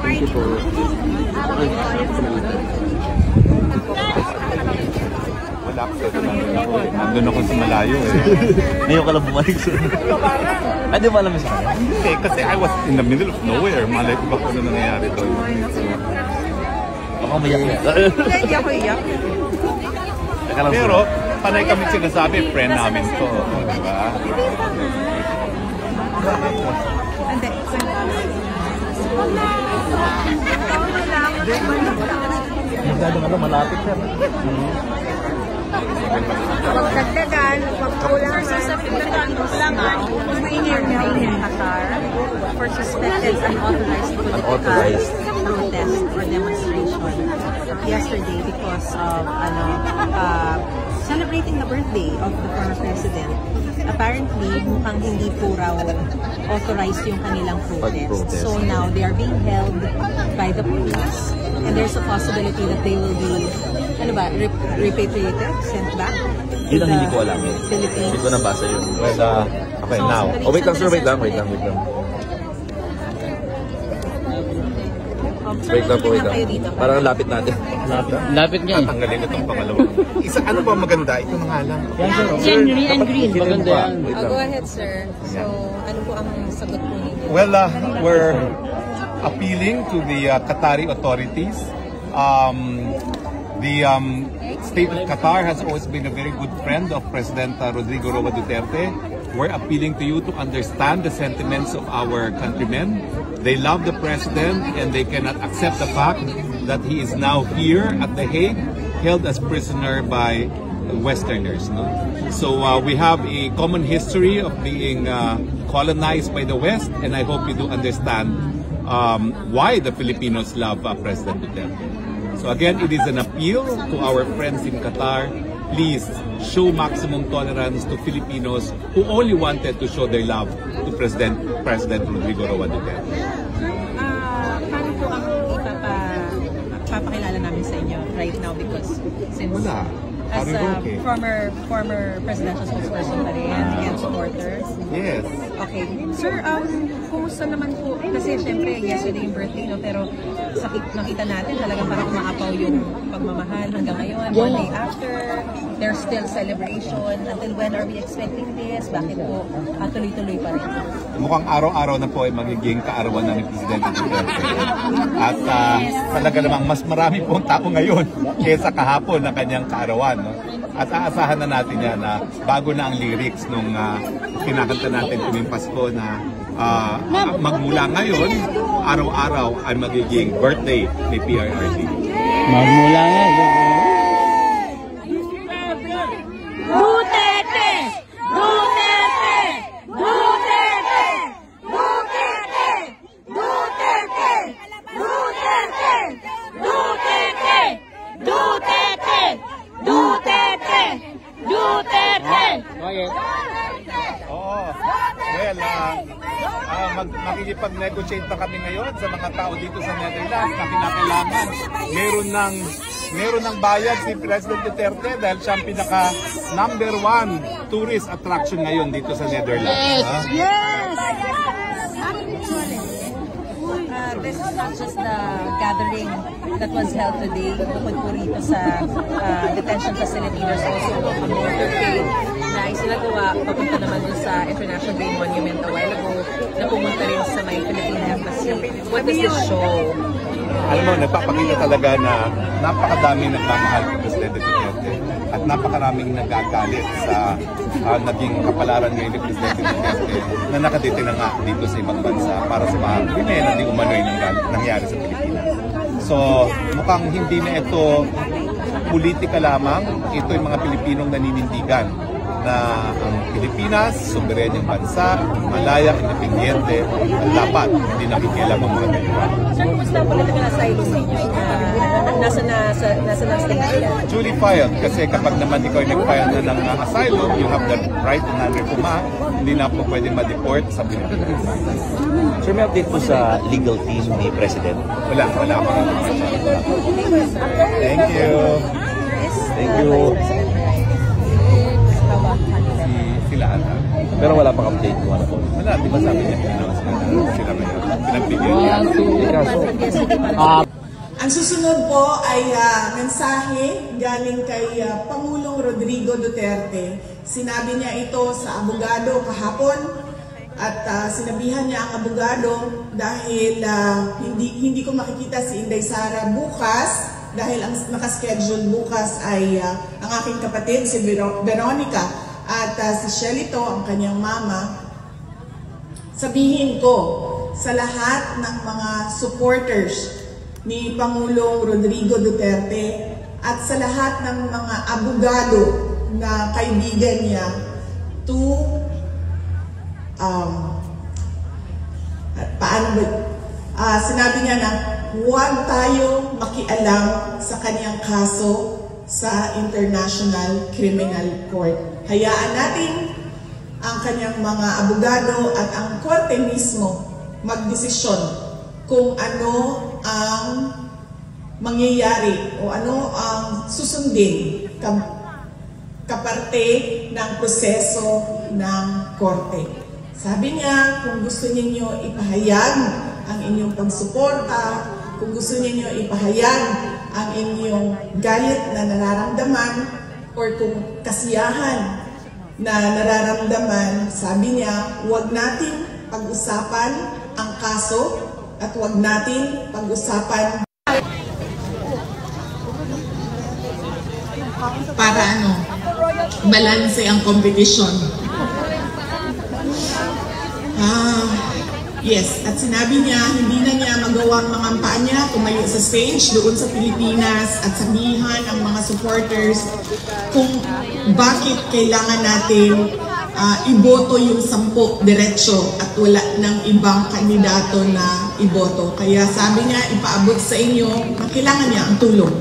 Thank you po. Wala ko sa nandun ako sa malayo eh. Ngayon ka lang bumalik sa... Ay, di ba alam mo sa kanya? Hindi, kasi I was in the middle of nowhere. Malay ko ba kung ano nangyayari doon. Baka mayak na. Hindi ako iyak. Pero, panay kami sinasabi, friend namin to. Di ba? Hindi. Masyado nga lang, malapit siya. Huwag dagdagan, huwag kulangan, mainit in Qatar for suspected unauthorized political protest or demonstration yesterday because of celebrating the birthday of the former president. Apparently, mukhang hindi po raw authorized yung kanilang protest. So now they are being held by the police and there's a possibility that they will be repatriated, sent back to Yun ang hindi ko alam. Philippines. Hindi ko nabasa yun. Well, okay, So, now. Oh, wait lang sir, wait lang. Wait lang. Wait lang po, wait lang. Parang lapit natin. Lapit niya eh. Tanggalin ko itong pangalawa. Isa, ano ba maganda? Ito na nga lang. Yan, green and green. Maganda yan. Go ahead, sir. So, ano po ang sagot po ninyo? Well, we're appealing to the Qatari authorities. The state of Qatar has always been a very good friend of President Rodrigo Roa Duterte. We're appealing to you to understand the sentiments of our countrymen. They love the president and they cannot accept the fact that he is now here at The Hague, held as prisoner by Westerners. No? So we have a common history of being colonized by the West, and I hope you do understand why the Filipinos love President Duterte. So again, it is an appeal to our friends in Qatar. Please show maximum tolerance to Filipinos who only wanted to show their love to President Rodrigo Roa Duterte. Paano po ang ipapakilala namin sa inyo right now because since as a former presidential spokesperson pa rin and supporters? Yes. Okay. Sir, kumusta naman po? Kasi syempre, yesterday yung birthday, no? Pero nakita natin talagang parang umaapaw yung pagmamahal hanggang ngayon. One day after, there's still celebration. Until when are we expecting this? Bakit po tuloy-tuloy pa rin? Mukhang araw-araw na po ay magiging kaarawan ng Presidente Duterte. At talaga namang mas marami pong tao ngayon kaysa kahapon na kanyang kaarawan. No? At aasahan na natin yan na bago na ang lyrics nung kinakanta natin tuwing Pasko na magmula ngayon, araw-araw ay magiging birthday ni PRRD. Magmula ngayon. Duterte! Duterte! Duterte! Duterte! Duterte! Duterte! Duterte! Duterte! Duterte! Duterte! Oo. Well, makikipag-negotiate na kami ngayon sa mga tao dito sa Netherlands na kinakailangan. Meron ng bayad si President Duterte dahil siya ang pinaka #1 tourist attraction ngayon dito sa Netherlands. Yes! This is not just the gathering that was held today. Bukod po rito sa detention facility, there's also a motorcade na isinagawa papunta naman dun sa International Green Monument a while ago na pumunta rin sa may Philippine Embassy. What is this show? Alam mo, nagpapakita talaga na napakadaming nagmamahal kay Presidente Duterte at napakaraming nagagalit sa naging kapalaran ngayon ni Presidente Duterte na nakadete na nga dito sa ibang bansa para sa mga krimen na di umano'y nangyari sa Pilipinas. So, mukhang hindi na ito politika lamang, ito yung mga Pilipinong naninindigan na ang Pilipinas, soberenyang bansa, malaya, independyente, at dapat hindi nakikialam ang mga kaibigan. Sir, kumusta ang political asylum ninyo? Nasa na stage? Duly filed kasi kapag naman ikaw ay nag-file na ng asylum, you have the right na refuma, hindi na po pwede ma-deport sa Pilipinas. Sir, may update po sa legal team ni President? Wala pa. Thank you. Thank you. Si sila ata. Pero wala pang update kung ano po. Wala, di ba sabi niya, announce na sila ngayon. Pinagbigyan niya. Ang susunod po ay mensahe galing kay Pangulong Rodrigo Duterte. Sinabi niya ito sa abogado kahapon at sinabihan niya ang abogado dahil hindi ko makikita si Inday Sara bukas dahil ang nakaschedule bukas ay ang aking kapatid si Veronica at si Shelito, ang kanyang mama. Sabihin ko sa lahat ng mga supporters ni Pangulong Rodrigo Duterte at sa lahat ng mga abogado na kaibigan niya to sinabi niya na huwag tayo makialam sa kanyang kaso sa International Criminal Court. Hayaan natin ang kanyang mga abogado at ang korte mismo magdesisyon kung ano ang mangyayari o ano ang susundin kaparte ng proseso ng korte. Sabi niya, kung gusto niyo ipahayag ang inyong pagsuporta, kung gusto niyo ipahayag ang inyong galit na nararamdaman or kung kasiyahan na nararamdaman, sabi niya, huwag natin pag-usapan ang kaso at huwag natin pag-usapan para balanse ang competition. Yes, at sinabi niya, hindi na niya magawang mangampanya niya, tumayo sa stage doon sa Pilipinas at sabihan ang mga supporters kung bakit kailangan natin iboto yung 10 diretsyo at wala ng ibang kandidato na iboto. Kaya sabi niya, ipaabot sa inyo na kailangan niya ang tulong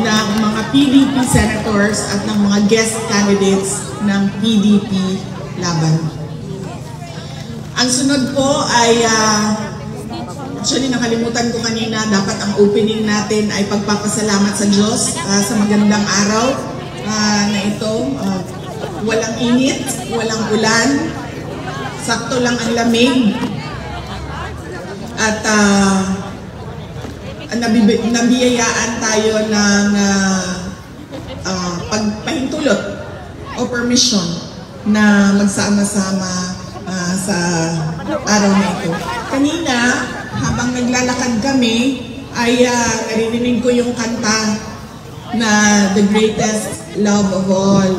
ng mga PDP senators at ng mga guest candidates ng PDP laban. Ang sunod po ay, actually nakalimutan ko kanina, dapat ang opening natin ay pagpapasalamat sa Diyos sa magandang araw na ito. Walang init, walang ulan, sakto lang ang lamig. At nabiyayaan tayo ng pagpahintulot o permission na magsama-sama sa araw na ito. Kanina, habang naglalakad kami, ay naririnig ko yung kanta na The Greatest Love of All.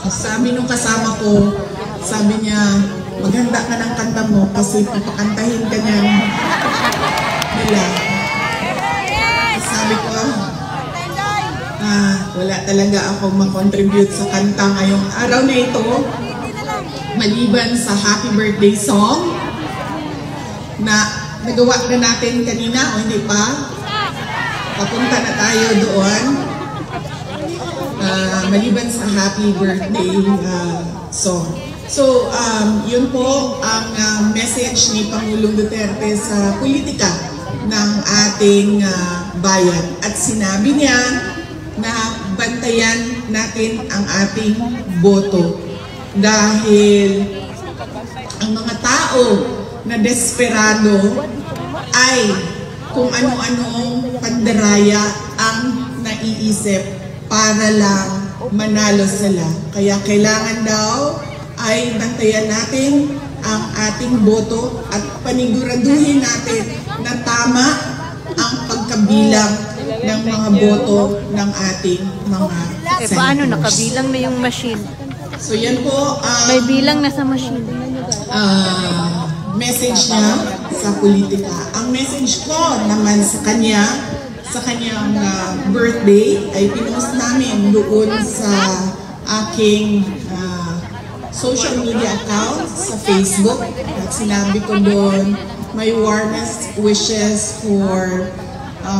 Sabi nung kasama ko, sabi niya, maganda ka ng kanta mo kasi papakantahin ka niyan nila. Sabi ko, wala talaga akong mag-contribute sa kanta ngayong araw na ito. Maliban sa happy birthday song na nagawa na natin kanina o hindi pa, papunta na tayo doon. Maliban sa happy birthday song. So, yun po ang message ni Pangulong Duterte sa politika ng ating bayan. At sinabi niya na bantayan natin ang ating boto. Dahil ang mga tao na desperado ay kung ano-anong pandaraya ang naiisip para lang manalo sila. Kaya kailangan daw ay bantayan natin ang ating boto at paniguraduhin natin na tama ang pagkabilang ng mga boto ng ating mga senators. Paano nakabilang na yung machine? So yan po May bilang na sa machine. Message niya sa politika. Ang message ko naman sa kanyang birthday ay pinost namin doon sa aking social media account sa Facebook. At sinabi ko doon, my warmest wishes for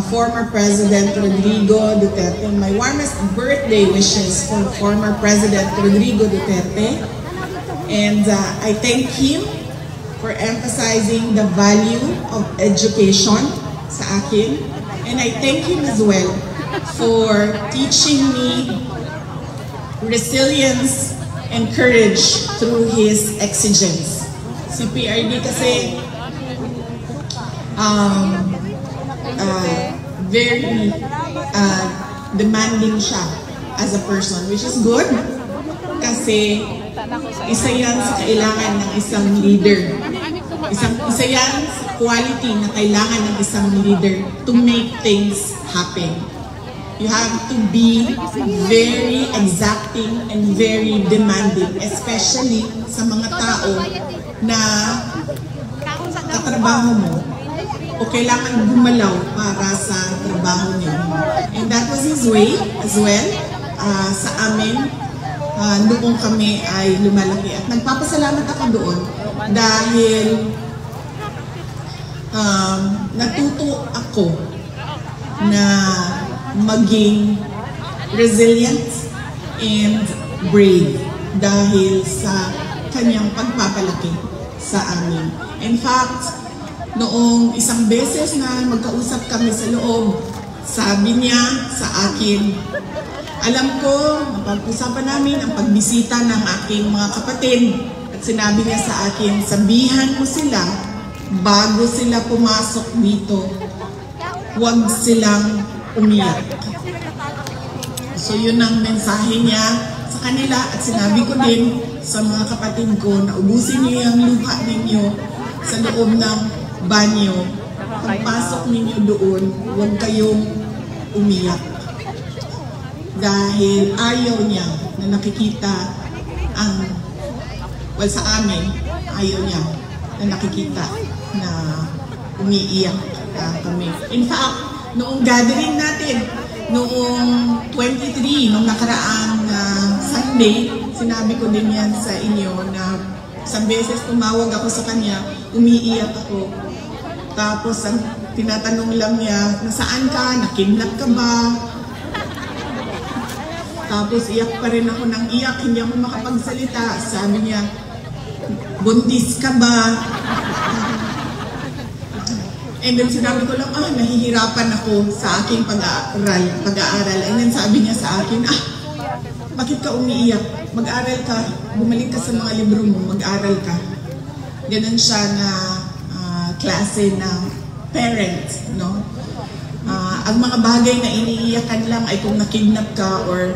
former President Rodrigo Duterte. My warmest birthday wishes for former President Rodrigo Duterte. And I thank him for emphasizing the value of education sa akin. And I thank him as well for teaching me resilience and courage through his exigence. Si PRD kasi very demanding siya as a person, which is good kasi isa yan sa kailangan ng isang leader. Isa yan sa quality na kailangan ng isang leader to make things happen. You have to be very exacting and very demanding, especially sa mga tao na katrabaho mo o kailangan gumalaw para sa trabaho niyo. And that was his way as well sa amin noong kami ay lumalaki. At nagpapasalamat ako doon dahil natuto ako na maging resilient and brave dahil sa kanyang pagpapalaki sa amin. In fact, noong isang beses na magkausap kami sa loob, sabi niya sa akin, alam ko, napag-usapan namin ang pagbisita ng aking mga kapatid at sinabi niya sa akin, sabihan mo sila bago sila pumasok dito, huwag silang umiyak. So yun ang mensahe niya sa kanila at sinabi ko din sa mga kapatid ko na ubusin niyo yung luha ninyo sa loob ng banyo. Pagpasok ninyo doon, huwag kayong umiyak. Dahil ayaw niya na nakikita ang, well sa amin, ayaw niya na nakikita na umiiyak kami. In fact, noong gathering natin, noong 23, noong nakaraang Sunday, sinabi ko din yan sa inyo na isang beses tumawag ako sa kanya, umiiyak ako. Tapos ang tinatanong lang niya, nasaan ka? Nakidnap ka ba? Tapos iyak pa rin ako ng iyak, hindi ako makapagsalita. Sabi niya, buntis ka ba? And then sinabi ko lang, nahihirapan ako sa aking pag-aaral. And then sabi niya sa akin, bakit ka umiiyak? Mag-aral ka, bumalik ka sa mga libro mo, mag-aral ka. Ganun siya na klase ng parent, no? Ang mga bagay na iniiyakan lang ay kung nakidnap ka or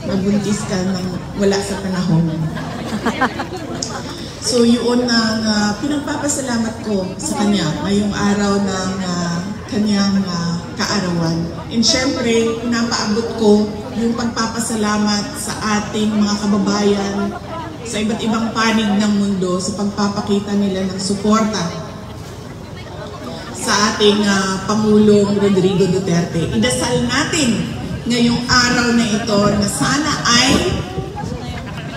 nabuntis ka nang wala sa panahon. So yun ang pinagpapasalamat ko sa kanya ngayong araw ng kanyang kaarawan. And syempre, pinapaabot ko yung pagpapasalamat sa ating mga kababayan sa iba't ibang panig ng mundo sa pagpapakita nila ng suporta sa ating Pangulong Rodrigo Duterte. Idasal natin ngayong araw na ito na sana ay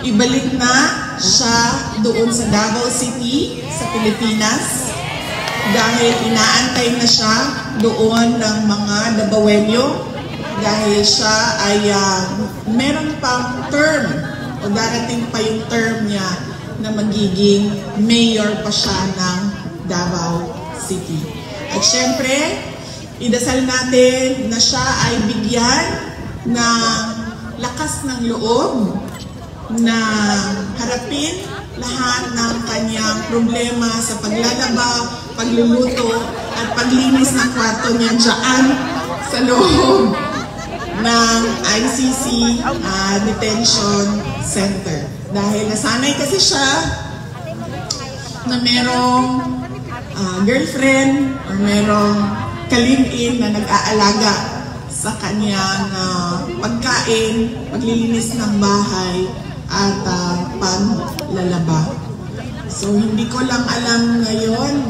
ibalik na siya doon sa Davao City, sa Pilipinas, dahil inaantay na siya doon ng mga Davaoenyo dahil siya ay meron pang term o darating pa yung term niya na magiging mayor pa siya ng Davao City. At syempre, idasal natin na siya ay bigyan ng lakas ng loob na harapin lahat ng kanyang problema sa paglalaba, pagluluto, at paglinis ng kwarto niya dyan sa loob ng ICC Detention Center. Dahil nasanay kasi siya na merong girlfriend or merong ka-live-in na nag-aalaga sa kanyang pagkain, paglilinis ng bahay, at paglalaba. So hindi ko lang alam ngayon